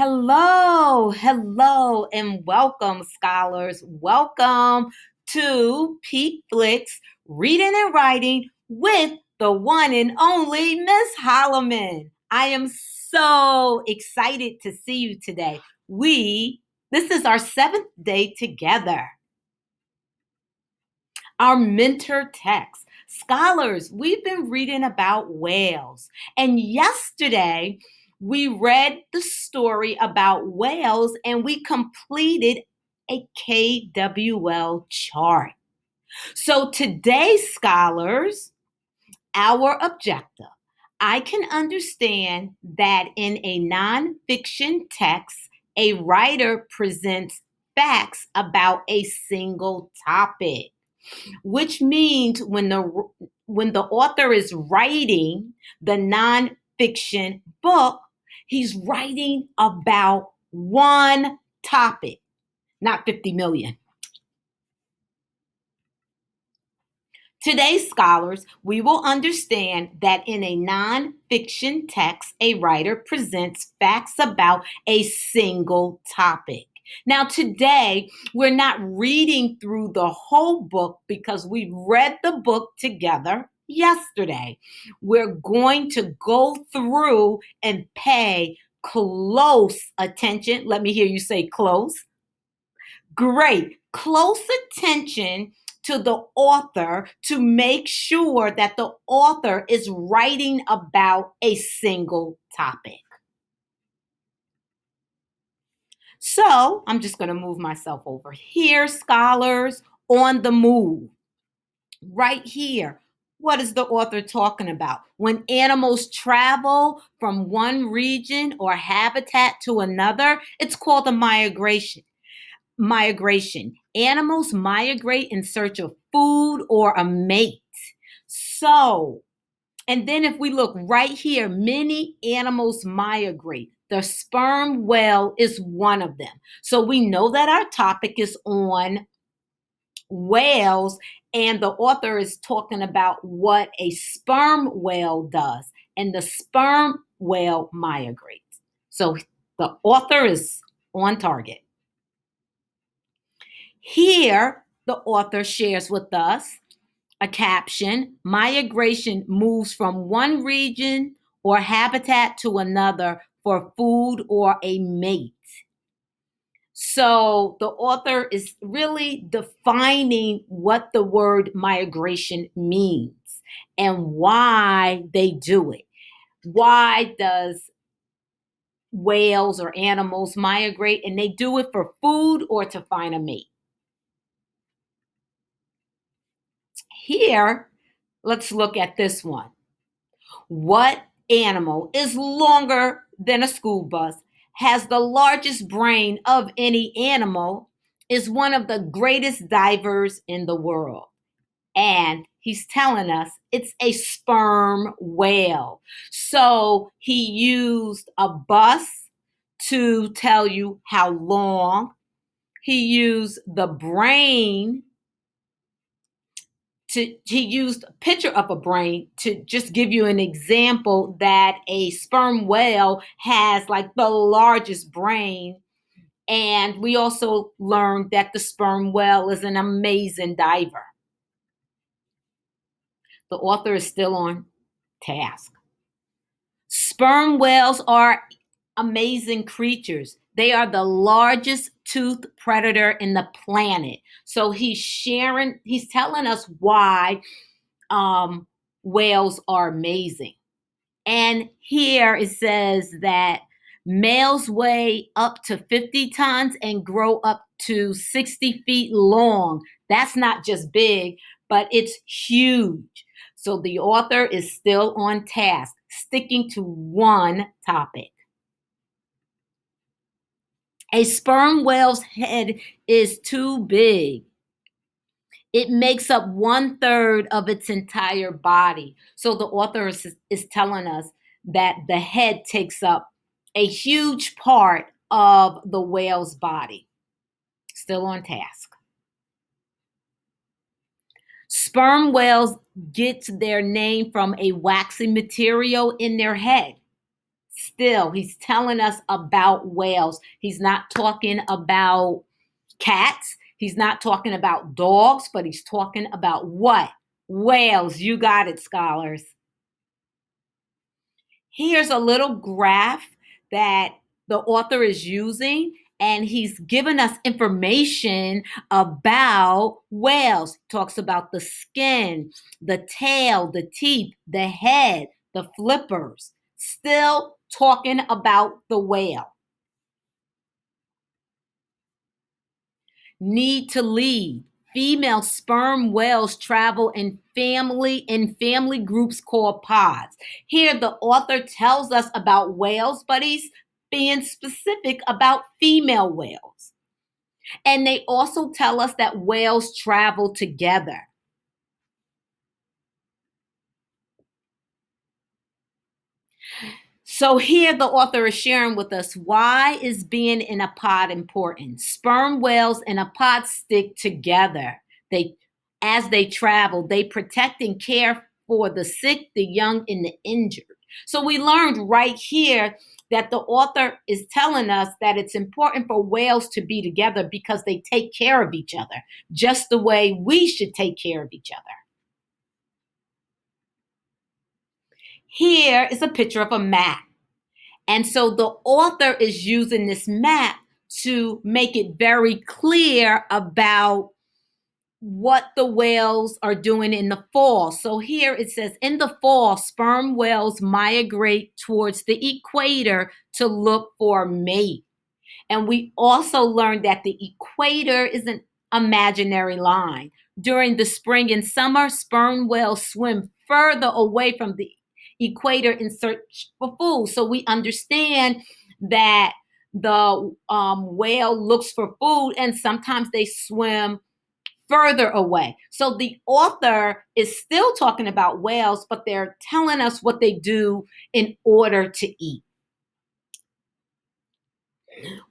Hello, and welcome, scholars. Welcome to Peak Flicks Reading and Writing with the one and only Miss Holloman. I am so excited to see you today. This is our seventh day together. Our mentor text. Scholars, we've been reading about whales. And yesterday, we read the story about whales and we completed a KWL chart. So today, scholars, our objective. I can understand that in a nonfiction text, a writer presents facts about a single topic, which means when the author is writing the nonfiction book, he's writing about one topic, not 50 million. Today, scholars, we will understand that in a nonfiction text, a writer presents facts about a single topic. Now, today, we're not reading through the whole book because we read the book together yesterday. We're going to go through and pay close attention. Let me hear you say close. Great. Close attention to the author to make sure that the author is writing about a single topic. So I'm just going to move myself over here, scholars, on the move. Right here. What is the author talking about? When animals travel from one region or habitat to another, it's called a migration. Animals migrate in search of food or a mate. So, and then if we look right here, many animals migrate. The sperm whale is one of them. So we know that our topic is on whales, and the author is talking about what a sperm whale does. And the sperm whale migrates. So the author is on target. Here, the author shares with us a caption: migration moves from one region or habitat to another for food or a mate. So the author is really defining what the word migration means and why they do it. Why does whales or animals migrate? And they do it for food or to find a mate. Here, let's look at this one. What animal is longer than a school bus, has the largest brain of any animal, is one of the greatest divers in the world? And he's telling us it's a sperm whale. So he used a bus to tell you how long. He used the brain he used a picture of a brain to just give you an example that a sperm whale has like the largest brain. And we also learned that the sperm whale is an amazing diver. The author is still on task. Sperm whales are amazing creatures. They are the largest toothed predator in the planet. So he's telling us why whales are amazing. And here it says that males weigh up to 50 tons and grow up to 60 feet long. That's not just big, but it's huge. So the author is still on task, sticking to one topic. A sperm whale's head is too big. It makes up 1/3 of its entire body. So the author is telling us that the head takes up a huge part of the whale's body. Still on task. Sperm whales get their name from a waxy material in their head. Still, he's telling us about whales. He's not talking about cats. He's not talking about dogs, but he's talking about what? Whales. You got it, scholars. Here's a little graph that the author is using, and he's given us information about whales. Talks about the skin, the tail, the teeth, the head, the flippers. Still talking about the whale. Need to lead. Female sperm whales travel in family groups called pods. Here, the author tells us about whales, but he's being specific about female whales. And they also tell us that whales travel together. So here the author is sharing with us, why is being in a pod important? Sperm whales in a pod stick together. They as they travel, they protect and care for the sick, the young, and the injured. So we learned right here that the author is telling us that it's important for whales to be together because they take care of each other, just the way we should take care of each other. Here is a picture of a map. And so the author is using this map to make it very clear about what the whales are doing in the fall. So here it says, in the fall, sperm whales migrate towards the equator to look for a mate. And we also learned that the equator is an imaginary line. During the spring and summer, sperm whales swim further away from the equator in search for food. So we understand that the whale looks for food, and sometimes they swim further away. So the author is still talking about whales, but they're telling us what they do in order to eat.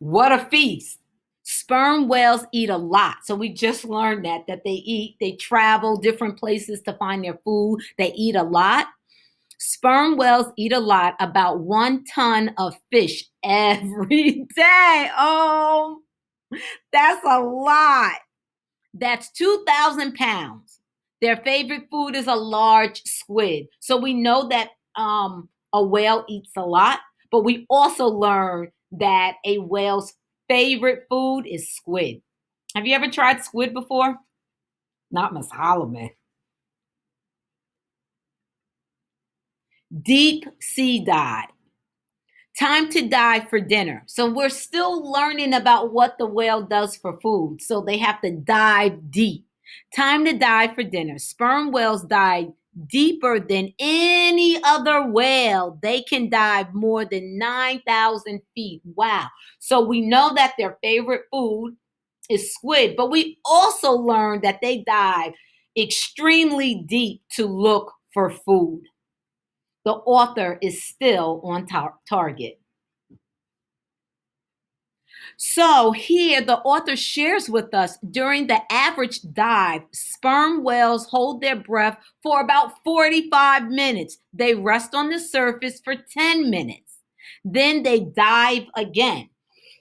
What a feast. Sperm whales eat a lot. So we just learned that they travel different places to find their food. They eat a lot. Sperm whales eat a lot, about 1 ton of fish every day. Oh, that's a lot. That's 2,000 pounds. Their favorite food is a large squid. So we know that a whale eats a lot, but we also learn that a whale's favorite food is squid. Have you ever tried squid before? Not Miss Holloman. Deep sea dive. Time to dive for dinner. So we're still learning about what the whale does for food. So they have to dive deep. Time to dive for dinner. Sperm whales dive deeper than any other whale. They can dive more than 9,000 feet. Wow. So we know that their favorite food is squid, but we also learned that they dive extremely deep to look for food. The author is still on target. So here the author shares with us, during the average dive, sperm whales hold their breath for about 45 minutes. They rest on the surface for 10 minutes. Then they dive again.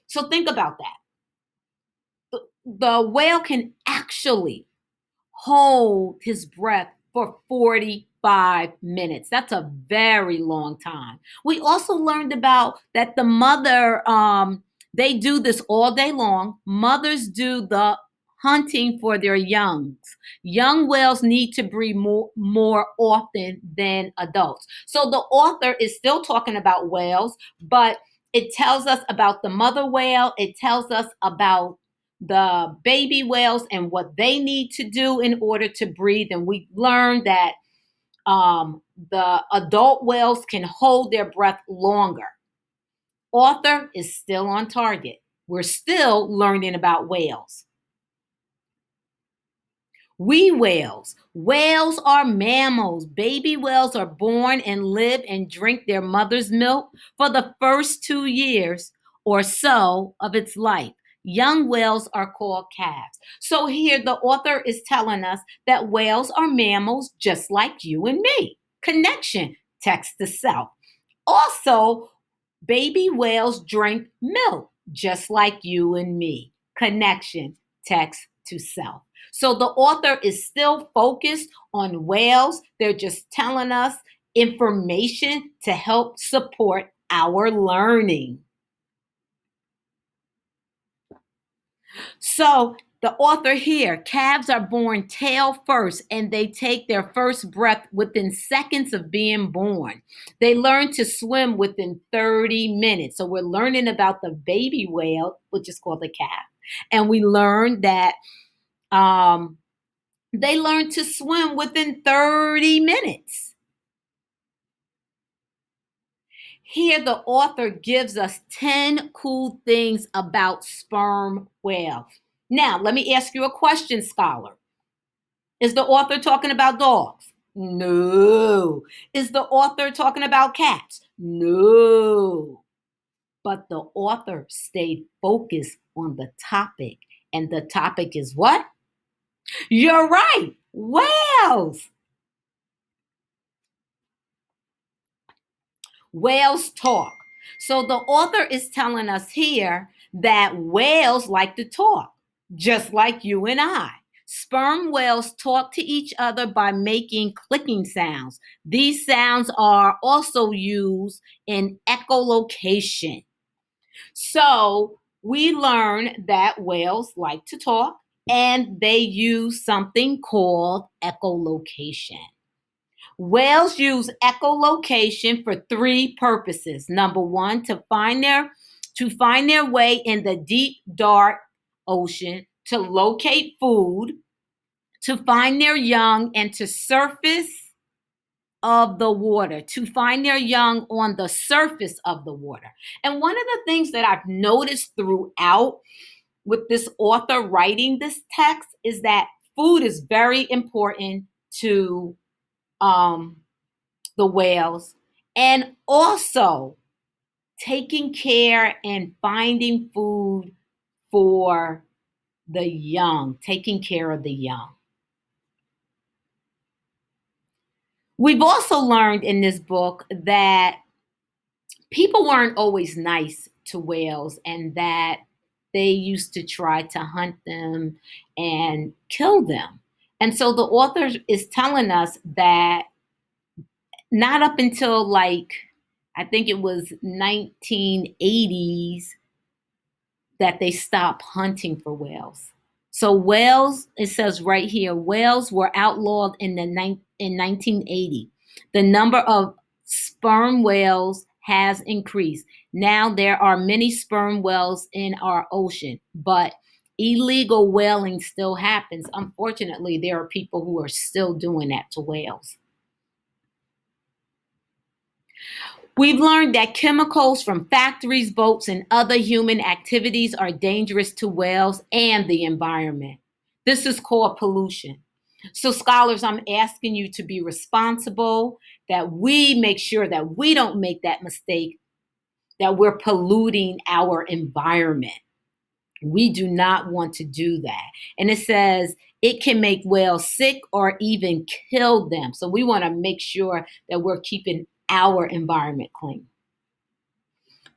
So think about that. The whale can actually hold his breath for 45 minutes. That's a very long time. We also learned about that the mother, they do this all day long. Mothers do the hunting for their youngs. Young whales need to breed more often than adults. So the author is still talking about whales, but it tells us about the mother whale. It tells us about the baby whales and what they need to do in order to breathe. And we learned that the adult whales can hold their breath longer. Author is still on target. We're still learning about whales. Wee whales. Whales are mammals. Baby whales are born and live and drink their mother's milk for the first 2 years or so of its life. Young whales are called calves. So here the author is telling us that whales are mammals just like you and me. Connection, text to self. Also, Baby whales drink milk, just like you and me. Connection, text to self. So the author is still focused on whales. They're just telling us information to help support our learning. So the author here, calves are born tail first and they take their first breath within seconds of being born. They learn to swim within 30 minutes. So we're learning about the baby whale, which is called the calf. And we learned that um, they learn to swim within 30 minutes. Here, the author gives us 10 cool things about sperm whales. Now, let me ask you a question, scholar. Is the author talking about dogs? No. Is the author talking about cats? No. But the author stayed focused on the topic. And the topic is what? You're right. Whales. Whales talk. So the author is telling us here that whales like to talk, just like you and I. Sperm whales talk to each other by making clicking sounds. These sounds are also used in echolocation. So we learn that whales like to talk and they use something called echolocation. Whales use echolocation for three purposes. Number one, to find their way in the deep, dark ocean, to locate food, to find their young, and to surface of the water, to find their young on the surface of the water. And one of the things that I've noticed throughout with this author writing this text is that food is very important to um, the whales, and also taking care and finding food for the young, taking care of the young. We've also learned in this book that people weren't always nice to whales and that they used to try to hunt them and kill them. And so the author is telling us that not up until like I think it was 1980s that they stopped hunting for whales. So whales, it says right here, whales were outlawed in 1980. The number of sperm whales has increased. Now there are many sperm whales in our ocean, but illegal whaling still happens. Unfortunately, there are people who are still doing that to whales. We've learned that chemicals from factories, boats, and other human activities are dangerous to whales and the environment. This is called pollution. So, scholars, I'm asking you to be responsible, that we make sure that we don't make that mistake, that we're polluting our environment. We do not want to do that. And it says it can make whales sick or even kill them. So we want to make sure that we're keeping our environment clean.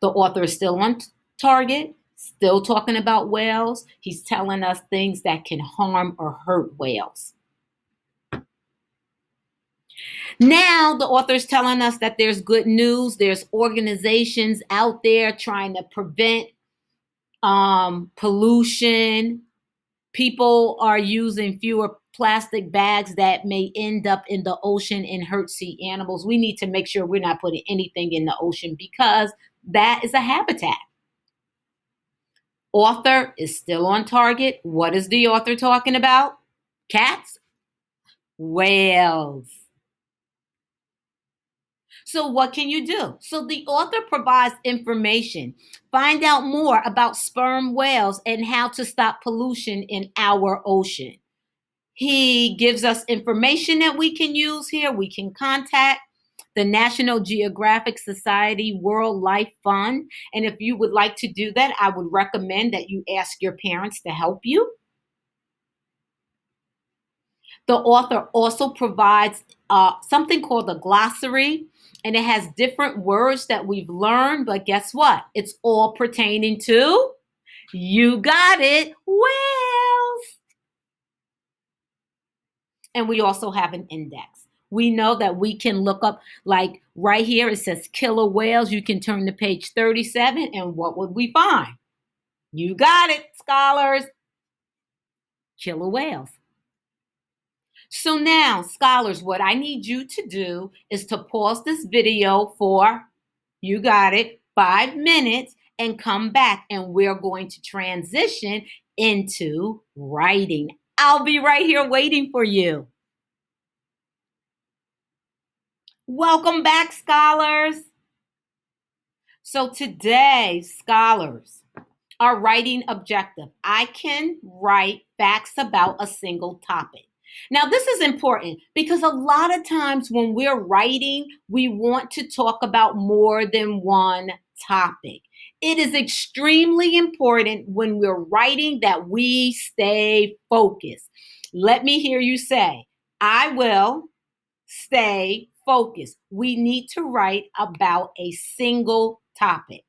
The author is still on target, still talking about whales. He's telling us things that can harm or hurt whales. Now, the author is telling us that there's good news. There's organizations out there trying to prevent pollution. People are using fewer plastic bags that may end up in the ocean and hurt sea animals. We need to make sure we're not putting anything in the ocean because that is a habitat. Author is still on target. What is the author talking about? Cats? Whales. So, what can you do? So, the author provides information. Find out more about sperm whales and how to stop pollution in our ocean. He gives us information that we can use here. We can contact the National Geographic Society World Life Fund. And if you would like to do that, I would recommend that you ask your parents to help you. The author also provides something called a glossary. And it has different words that we've learned, but guess what? It's all pertaining to, you got it, whales. And we also have an index. We know that we can look up, like right here, it says killer whales. You can turn to page 37, and what would we find? You got it, scholars. Killer whales. So now, scholars, what I need you to do is to pause this video for, you got it, 5 minutes, and come back, and we're going to transition into writing. I'll be right here waiting for you. Welcome back, scholars. So today, scholars, our writing objective. I can write facts about a single topic. Now, this is important because a lot of times when we're writing, we want to talk about more than one topic. It is extremely important when we're writing that we stay focused. Let me hear you say, I will stay focused. We need to write about a single topic.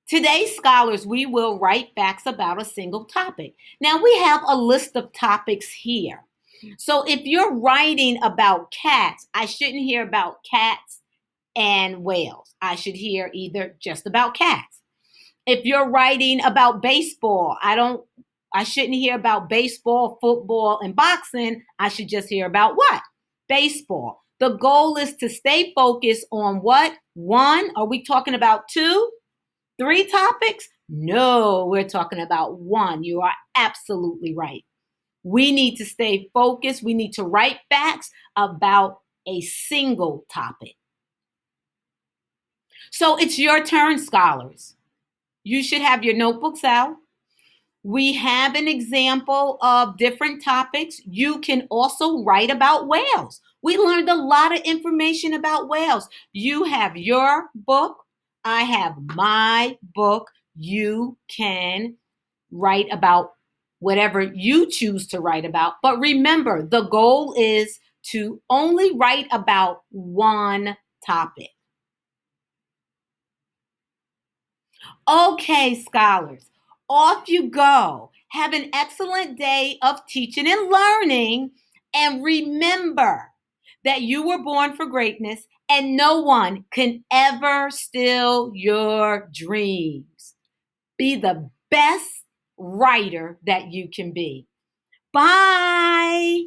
Today, scholars, we will write facts about a single topic. Now, we have a list of topics here. So if you're writing about cats, I shouldn't hear about cats and whales. I should hear either just about cats. If you're writing about baseball, I shouldn't hear about baseball, football, and boxing. I should just hear about what? Baseball. The goal is to stay focused on what? One, are we talking about two? 3 topics? No, we're talking about one. You are absolutely right. We need to stay focused. We need to write facts about a single topic. So it's your turn, scholars. You should have your notebooks out. We have an example of different topics. You can also write about whales. We learned a lot of information about whales. You have your book. I have my book. You can write about whatever you choose to write about. But remember, the goal is to only write about one topic. Okay, scholars, off you go. Have an excellent day of teaching and learning. And remember that you were born for greatness and no one can ever steal your dreams. Be the best writer that you can be. Bye.